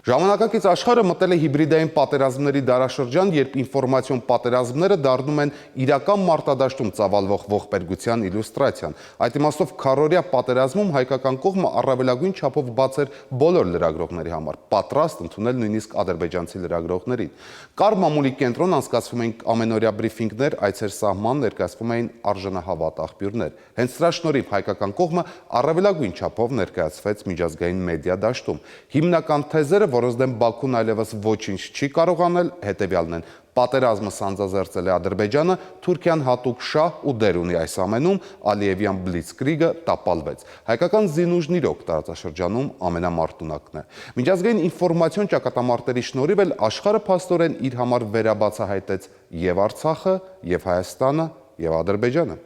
Ժամանակակից աշխարհը մտել է հիբրիդային պատերազմների դարաշրջան, երբ ինֆորմացիոն պատերազմները դառնում են իրական մարտադաշտում ծավալվող ողբերգության իլյուստրացիան։ Այդ իմաստով քառօրյա պատերազմում հայկական կողմը առավելագույն չափով բաց էր բոլոր լրագրողների համար, պատրաստ ընդունել նույնիսկ ադրբեջանցի լրագրողներին։ Կար մամուլի կենտրոն անցկացվում էին ամենօրյա բրիֆինգներ, այցեր սահման, ներկայացվում էին արժանահավատ աղբյուրներ։ Հենց սրա շնորհիվ հայկական կողմը առավելագույն չափով ներկայացվեց միջազգային մեդիա դաշտում։ Հիմնական թեզերը, որոնց դեմ Բաքուն այլևս ոչինչ չի կարող անել, հետևյալն են. պատերազմը սանձազերծել է Ադրբեջանը, Թուրքիան հատուկ շահ ու դեր ունի այս ամենում, Ալիևյան բլիցկրիգը տապալվեց։ Հայկական զինուժն իրոք տարածաշրջանում ամենամարտունակն է։ Միջազգային ինֆորմացիոն ճակատամարտերի շնորհիվ էլ աշխարհը փաստորեն իր համար վերաբացահայտեց եւ Արցախը, եւ Հայաստանը, եւ Ադրբեջանը։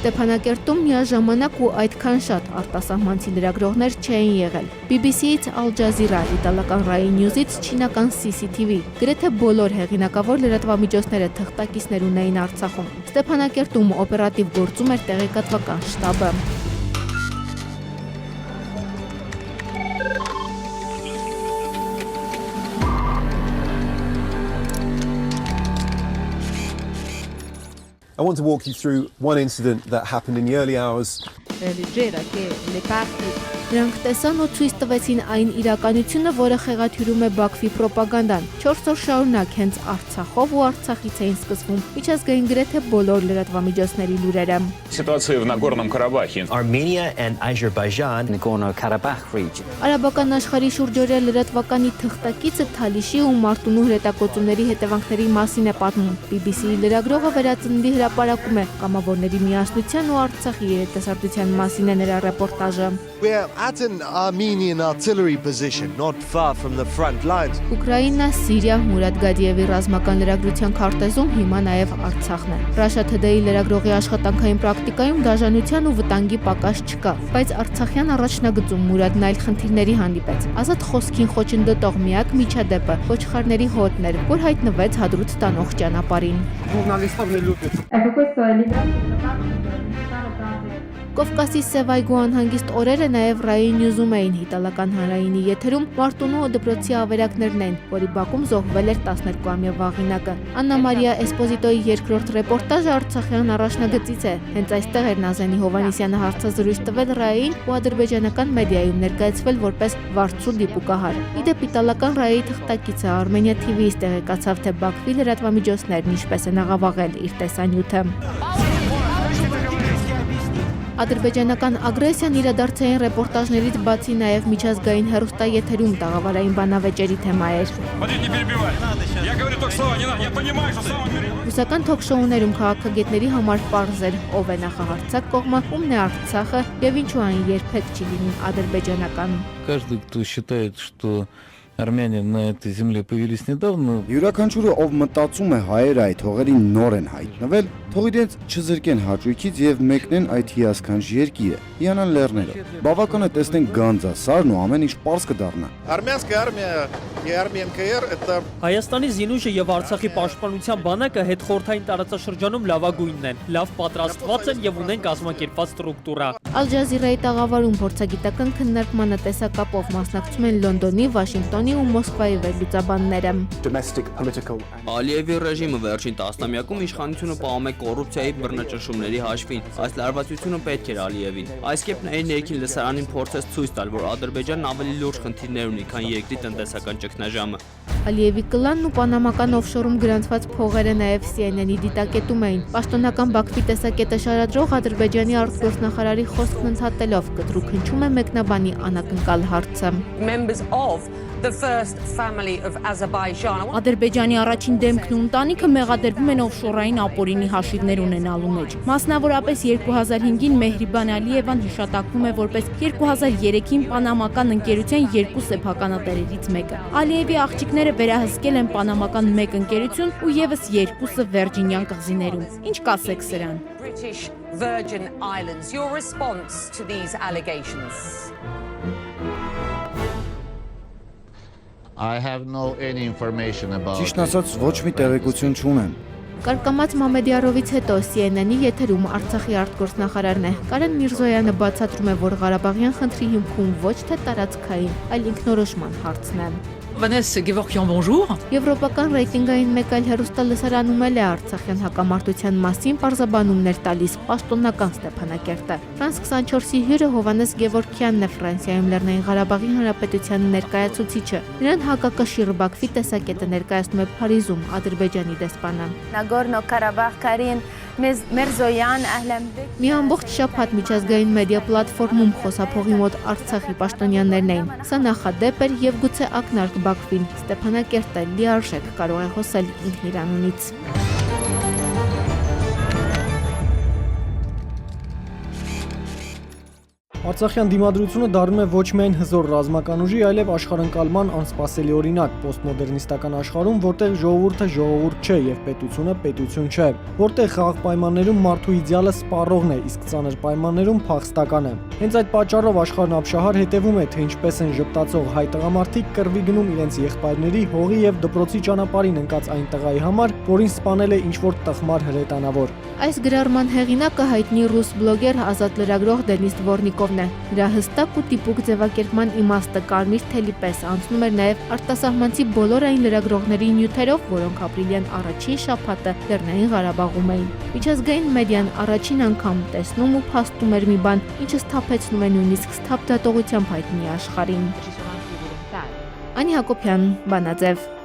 Ստեփանակերտում միաժամանակ ու այդքան շատ արտասահմանցի լրագրողներ չէին եղել։ BBC-ից Al Jazeera, իտալական Rai News-ից չինական CCTV, գրեթե բոլոր հեղինակավոր լրատվամիջոցները թղթակիցներ ունեին Արցախում։ Ստեփանակերտում օպերատիվ գործում էր տեղեկատվական շտաբը։ I want to walk you through one incident that happened in the early hours. Նրանք տեսան ու ցույց տվեցին այն իրականությունը, որը խեղաթյուրում է Բաքվի պրոպագանդան։ 4 օր շարունակ հենց Արցախով ու Արցախից էին սկսվում միջազգային գրեթե բոլոր լրատվամիջոցների լուրերը։ Ситуация в Нагорном Карабахе. Armenia and Azerbaijan, Nagorno-Karabakh region. Արաբական աշխարհի շուրջօրյա լրատվականի թղթակիցը Թալիշի ու Մարտունու հրետակոծումների հետևանքների մասին է պատմում։ BBC-ի լրագրողը վերածննդի հրապարակում է կամավորների միասնության ու Արցախի երիտասարդության մասին է նրա ռեպորտաժը։ We're at an Armenian artillery position, not far from the front lines. Ուկրաինա, Սիրիա, Մուրադ Գադիևի ռազմական լրագրության քարտեզում հիմա նաև Արցախն է։ Russia Today-ի լրագրողի աշխատանքային պրակտիկայում դաժանության ու վտանգի պակաս չկա, բայց Արցախյան առաջնագծում Մուրադն այլ խնդիրների հանդիպեց։ Ազատ խոսքին խոչընդոտող միակ միջադեպը ոչխարների հոտն էր, որ հայտնվեց Հադրութ տանող ճանապարհին։ Կովկասի Սևայգու անհանգիստ օրերը նաև Rai News-ում էին իտալական հանրայինի եթերում Մարտունու դպրոցի ավերակներն են, որի բակում զոհվել էր 12-ամյա վաղինակը։ Աննա Մարիա Էսպոզիտոյի երկրորդ ռեպորտաժը Արցախյան առաջնագծից է։ Հենց այստեղ էր Նազենի Հովանեսյանը հարցազրույց տվել Rai-ին ու ադրբեջանական մեդիայում ներկայացվել որպես վարձու դիպուկահար։ Իդեպ իտալական Rai-ի թղթակիցը Armenia TV-ից տեղեկացավ, թե Բաքվի լրատվամիջոցներն ինչպես են աղավաղել իր տեսանյութը։ Ադրբեջանական ագրեսիան իրադարձային ռեպորտաժներից բացի նաև միջազգային հեռուստաեթերում տաղավարային բանավեճերի թեմա էր։ Ռուսական թոք-շոուներում քաղաքագետների համար պարզ էր ով է նախահարձակ կողմը, ումն է Արցախը եւ ինչու այն երբեք չի լինի ադրբեջանական։ Каждый, кто считает, что армяне на этой земле появились недавно, Յուրաքանչյուրը ով մտածում է հայերը այդ հողերին նոր են հայտնվել, թող իրենց չզրկեն հաճույքից եւ մեկնեն այդ հիասքանչ երկիրը, հիանան լեռներով։ Բավական է տեսնեն Գանձասարն ու ամեն ինչ պարզ կդառնա։ Армянская армия и Armenian KR это Հայաստանի զինուժը եւ Արցախի պաշտպանության բանակը հետխորհրդային տարածաշրջանում լավագույնն են, լավ պատրաստված են եւ ունեն կազմակերպված ստրուկտուրա։ Al Jazeera-ի տաղավարում փորձագիտական քննարկմանը տեսակապով մասնակցում են Լոնդոնի, Վաշինգտոնի ու Մոսկվայի վերլուծաբանները։ Ալիևի ռեժիմը վերջին տասնամյակում իշխանությունը պահում է կոռուպցիայի բռնաճնշումների հաշվին։ Այս լարվածությունը պետք էր Ալիևին։ Այս կերպ ներքին լսարանին փորձեց ցույց տալ, որ Ադրբեջանն ավելի լուրջ խնդիրներ ունի, քան երկրի տնտեսական ճգնաժամը։ Ալիևի կլանն ու պանամական օֆշորում գրանցված փողերը նաև CNN-ի դիտակետում էին։ Պաշտոնական Բաքվի տեսակետը շարադրող Ադրբեջանի արտգործնախարարի խոսքն ընդհատելով կտրուկ հնչում է մեկնաբանի անակնկալ հարցը։ Ադրբեջանի առաջին դեմքն ու ընտանիքը մեղադրվում են օֆշորային ապօրինի հաշիվներ ունենալու մեջ։ Մասնավորապես 2005-ին Մեհրիբան Ալիևան հիշատակվում է որպես 2003-ին պանամական ընկերության 2 սեփականատերերից մեկը։ Ալիևի աղջիկները վերահսկել են պանամական 1 ընկերություն ու եւս 2-ը Վերջինյան կղզիներում։ Ինչ կասեք սրան։ British Virgin Islands. Your response to these allegations? I have no any information about Ճիշտն ասած ոչ մի տեղեկություն չունեմ։ Կարկամած Մամեդյարովից հետո CNN-ի եթերում Արցախի արտգործնախարարն է։ Կարեն Միրզոյանը բացատրում է, որ Ղարաբաղյան խնդրի հիմքում ոչ թե տարածքային, այլ ինքնորոշման հարցն է։ Vanessa Gevorkian, bonjour. Եվրոպական ռեյտինգային մեկ այլ հեռուստալսարանում էլ է Արցախյան հակամարտության մասին պարզաբանումներ տալիս պաշտոնական Ստեփանակերտը։ Ֆրանս 24-ի հյուրը Հովհաննես Գևորգյանն է Ֆրանսիայում Լեռնային Ղարաբաղի Հանրապետության ներկայացուցիչը։ Նրան հակակշիռ Բաքվի տեսակետը ներկայացնում է Փարիզում Ադրբեջանի դեսպանը։ Նագորնո-Ղարաբաղ Կարին Միրզոյան Ահլամբեկ Մի ամբողջ շաբաթ միջազգային մեդիա պլատֆորմում խոսափողի մոտ Արցախի պաշտոնյաներն էին։ Սա նախադեպ էր եւ գուցե ակնարկ Բաքվին։ Ստեփանակերտը լիարժեք կարող է խոսել ինքն իր անունից։ Արցախյան դիմադրությունը դառնում է ոչ միայն հզոր ռազմական ուժի, այլև աշխարհընկալման անսպասելի օրինակ պոստմոդեռնիստական աշխարհում, որտեղ ժողովուրդը ժողովուրդ չէ եւ պետությունը պետություն չէ, որտեղ խաղաղ պայմաններում մարդու իդեալը սպառողն է, իսկ ծանր պայմաններում փախստական է։ Հենց այդ պատճառով աշխարհն ապշահար հետևում է, թե ինչպես են ժպտացող հայ տղամարդիկ կռվի գնում իրենց եղբայրների, հողի եւ դպրոցի ճանապարհին ընկած այն տղայի համար, որին սպանել է ինչ-որ տխմար հրետանավոր։ Այս գրառման հեղինակը հայտնի ռուս բլոգեր ազատ լրագրող Դենիս Դվորնիկովն է։ Նրա հստակ ու տիպուկ ձևակերպման իմաստը կարմիր թելի պես անցնում էր նաև արտասահմանցի բոլոր այն լրագրողների նյութերով, որոնք ապրիլյան առաջին շաբաթը Լեռնային Ղարաբաղում էին։ Միջազգային մեդիան առաջին անգամ տեսնում ու փաստում էր մի բան, ինչը սթափեցնում է նույնիսկ սթափ դատողությամբ հայտնի աշխարհին։ Անի Հակոբյան, Բանաձև։